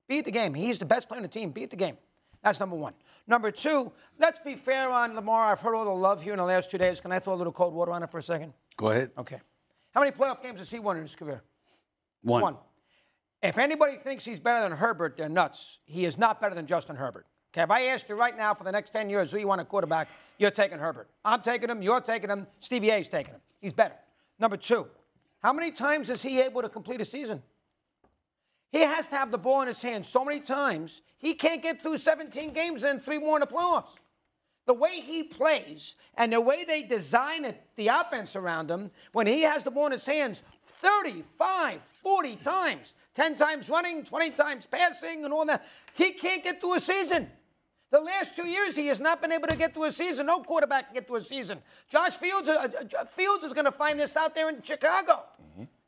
Be at the game. He's the best player on the team. Be at the game. That's number one. Number two, let's be fair on Lamar. I've heard all the love here in the last 2 days. Can I throw a little cold water on it for a second? Go ahead. Okay. How many playoff games has he won in his career? One. If anybody thinks he's better than Herbert, they're nuts. He is not better than Justin Herbert. Okay, if I asked you right now for the next 10 years who you want a quarterback, you're taking Herbert. I'm taking him. You're taking him. Stevie A's taking him. He's better. Number two, how many times is he able to complete a season? He has to have the ball in his hand so many times, he can't get through 17 games and 3 more in the playoffs. The way he plays and the way they design it, the offense around him, when he has the ball in his hands 35, 40 times, 10 times running, 20 times passing and all that, he can't get through a season. The last 2 years, he has not been able to get through a season. No quarterback can get through a season. Josh Fields is going to find this out there in Chicago.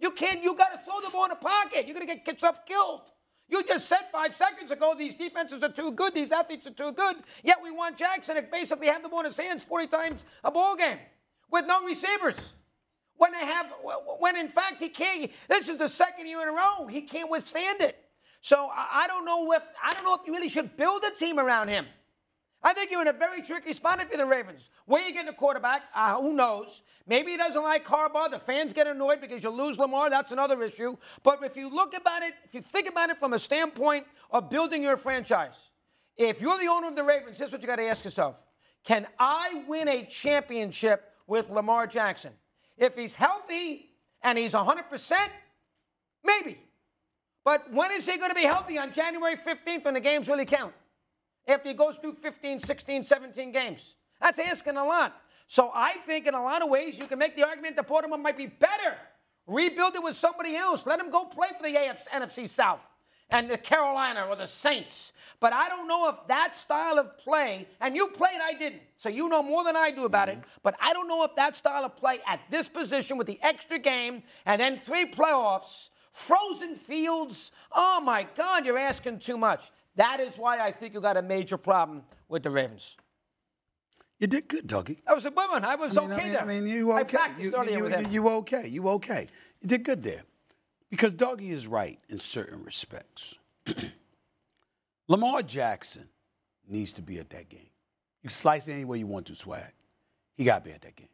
You can't. You got to throw the ball in the pocket. You're going to get yourself killed. You just said 5 seconds ago these defenses are too good, these athletes are too good. Yet we want Jackson to basically have the ball in his hands 40 times a ball game with no receivers. When in fact he can't. This is the second year in a row he can't withstand it. So I don't know if you really should build a team around him. I think you're in a very tricky spot if you're the Ravens. Where you getting a quarterback? Who knows? Maybe he doesn't like Harbaugh. The fans get annoyed because you lose Lamar. That's another issue. But if you look about it, if you think about it from a standpoint of building your franchise, if you're the owner of the Ravens, here's what you got to ask yourself. Can I win a championship with Lamar Jackson? If he's healthy and he's 100%, maybe. But when is he going to be healthy? On January 15th when the games really count? After he goes through 15, 16, 17 games. That's asking a lot. So I think in a lot of ways you can make the argument that Baltimore might be better. Rebuild it with somebody else. Let him go play for the NFC South and the Carolina or the Saints. But I don't know if that style of play, and you played, I didn't, so you know more than I do about it, but I don't know if that style of play at this position with the extra game and then 3 playoffs, frozen fields, oh my God, you're asking too much. That is why I think you got a major problem with the Ravens. You did good, Dougie. That was a good one. I was okay there. I mean, you okay. I practiced earlier with him. You okay. You okay. You did good there. Because Dougie is right in certain respects. Lamar Jackson needs to be at that game. You can slice it any way you want to, Swag. He got to be at that game.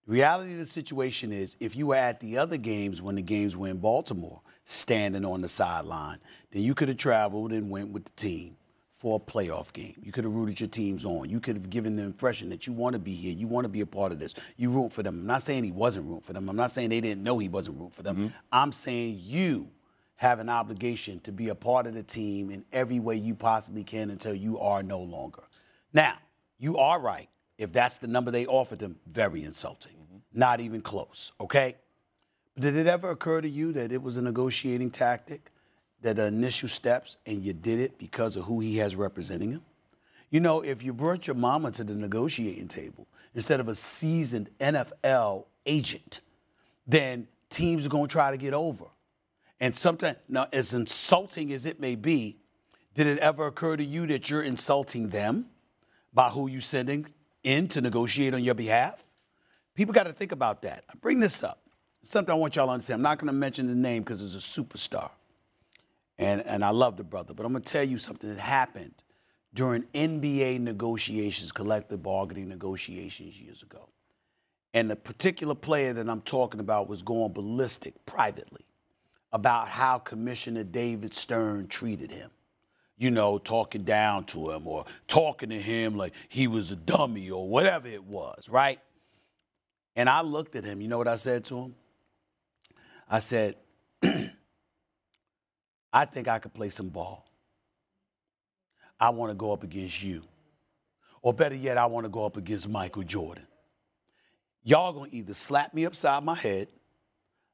The reality of the situation is if you were at the other games when the games were in Baltimore, standing on the sideline, then you could have traveled and went with the team for a playoff game. You could have rooted your teams on. You could have given the impression that you want to be here. You want to be a part of this. You root for them. I'm not saying he wasn't rooting for them. I'm not saying they didn't know he wasn't rooting for them. I'm saying you have an obligation to be a part of the team in every way you possibly can until you are no longer. Now, you are right. If that's the number they offered them, very insulting. Not even close, okay? But did it ever occur to you that it was a negotiating tactic, that the initial steps, and you did it because of who he has representing him? You know, if you brought your mama to the negotiating table instead of a seasoned NFL agent, then teams are going to try to get over. And sometimes, now, as insulting as it may be, did it ever occur to you that you're insulting them by who you're sending in to negotiate on your behalf? People got to think about that. I bring this up. It's something I want y'all to understand. I'm not going to mention the name because it's a superstar. And I love the brother. But I'm going to tell you something that happened during NBA negotiations, collective bargaining negotiations years ago. And the particular player that I'm talking about was going ballistic privately about how Commissioner David Stern treated him. You know, talking down to him or talking to him like he was a dummy or whatever it was, right? And I looked at him. You know what I said to him? I said, I think I could play some ball. I want to go up against you. Or better yet, I want to go up against Michael Jordan. Y'all going to either slap me upside my head,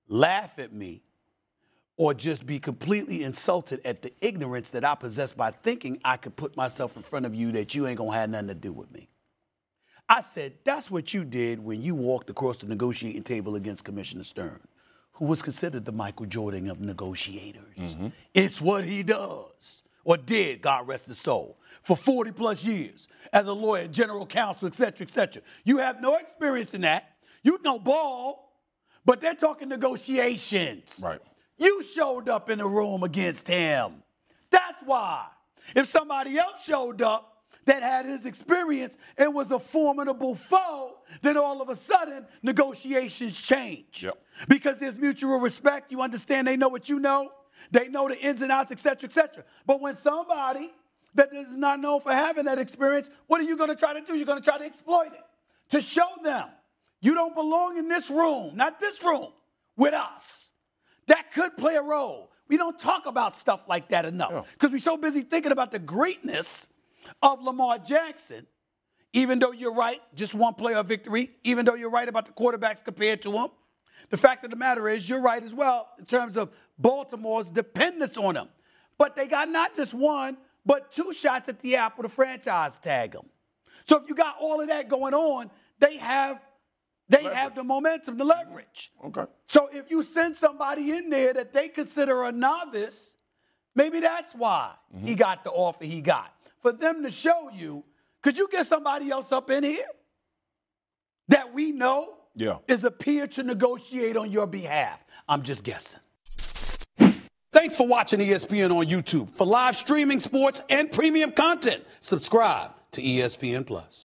laugh at me, or just be completely insulted at the ignorance that I possess by thinking I could put myself in front of you that you ain't going to have nothing to do with me. I said, that's what you did when you walked across the negotiating table against Commissioner Stern, who was considered the Michael Jordan of negotiators. It's what he does, or did, God rest his soul, for 40-plus years as a lawyer, general counsel, et cetera, et cetera. You have no experience in that. You know ball, but they're talking negotiations. Right. You showed up in the room against him. That's That's why. If somebody else showed up that had his experience and was a formidable foe, then all of a sudden negotiations change. Yep. Because there's mutual respect. You understand they know what you know. They know the ins and outs, et cetera, et cetera. But when somebody that is not known for having that experience, what are you going to try to do? You're going to try to exploit it to show them you don't belong in this room, not this room, with us. That could play a role. We don't talk about stuff like that enough because we're so busy thinking about the greatness of Lamar Jackson, even though you're right, just one player victory, even though you're right about the quarterbacks compared to him. The fact of the matter is you're right as well in terms of Baltimore's dependence on him. But they got not just one, but 2 shots at the apple to franchise tag him. So if you got all of that going on, they have the momentum, the leverage. Okay. So if you send somebody in there that they consider a novice, maybe that's why he got the offer he got. For them to show you, could you get somebody else up in here that we know is a peer to negotiate on your behalf? I'm just guessing. Thanks for watching ESPN on YouTube. For live streaming, sports, and premium content, subscribe to ESPN+.